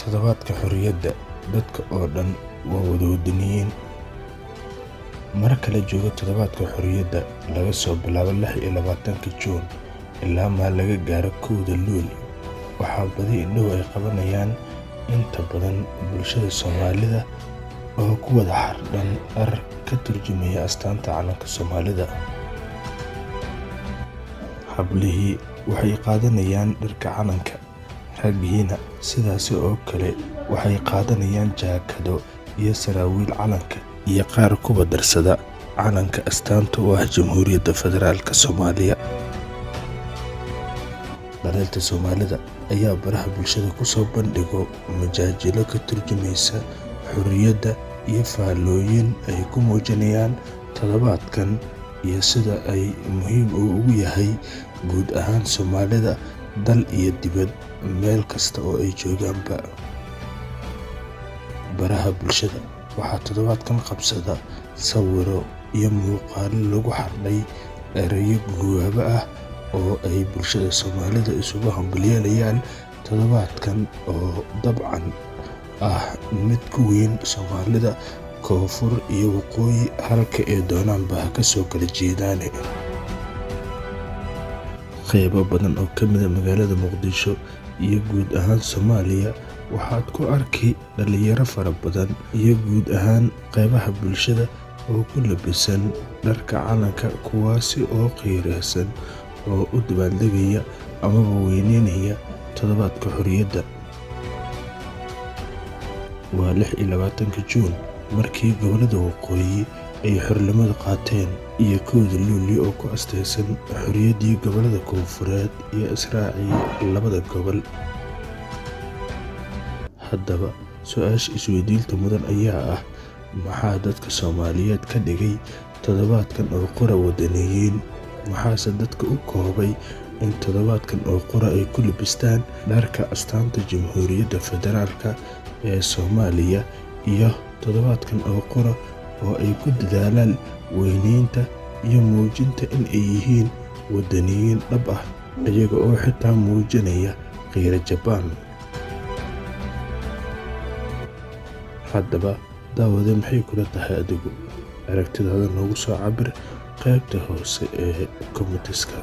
Toddobaadka Xorriyadda dadka oo dhan waa wadaniyiin. Marka la joogo Toddobaadka Xorriyadda, laga soo bilaabo 26 Juun ilaa laga gaaro 1 Luulyo, waxaa badi indhuhu ay qabanayaan inta badan bulshada Soomaalida oo ku wada xardhan dhar ka turjumaya astaanta calanka Soomaalida. Hablihii waxay qaadanayaan dharka calanka, raggiina sidaas oo kale waxay qaadanayaan jaakado iyo saraawiil calanka iyo qaar kuba darsada calanka astaanta u ah Jamhuuriyadda Federaalka Soomaaliya. Dhalinta Soomaalida ayaa baraha bulshada ku soo bandhigo majaajilo ka turjumaysa xorriyadda iyo faallooyin ay ku muujinayaan toddobaadkan iyo sida ay muhiim ugu yahay guud ahaan Soomaalida dal iyo dibad meel kasta oo ay joogaanba. Baraha bulshada waxaa toddobaadkan qabsada sawiro iyo muuqaallo lagu xardhay erayo guubaabo ah oo ay bulshada Soomaalida isugu hambalyeynayaan toddobaadkan oo dabcan ah mid ku weyn Soomaalida koonfur iyo waqooyi halka ay doonaanba ka soo kala jeedaan. Qaybo badan oo ka mid ah magaalada Muqdisho iyo guud ahaan Soomaaliya waxaad ku arki dhalinyaro fara badan iyo guud ahaan qaybaha bulshada oo ku labisan dharka calanka, kuwaasi oo qiiraysan oo u dabaaldegaya amaba weyneynaya Toddobaadka Xorriyadda. Waa 26 Juun markii gobollada waqooyi ay xornimada qaateen iyo 1 Luulyo oo ku astaysan xorriyaddii gobollada koonfureed iyo israacii labada gobol. Haddaba su'aasha isweydiinta mudan ayaa ah, maxaa dadka Soomaaliyeed ka dhigay toddobaadkan oo qura wadaniyiin? Maxaase dadka u koobay in toddobaadkan oo qura ay ku labistaan dharka astaanta Jamhuuriyadda Federaalka ee Soomaaliya, iyo toddobaadkan oo qura oo ay ku dadaalaan weyneynta iyo muujinta in ay yihiin wadaniyiin dhab ah, iyaga oo xitaa muujinaya qiiro Jabaan? Haddaba daawade, maxay kula tahay adigu? Aragtidaada noogu soo cabir qaybta hoose ee comments-ka.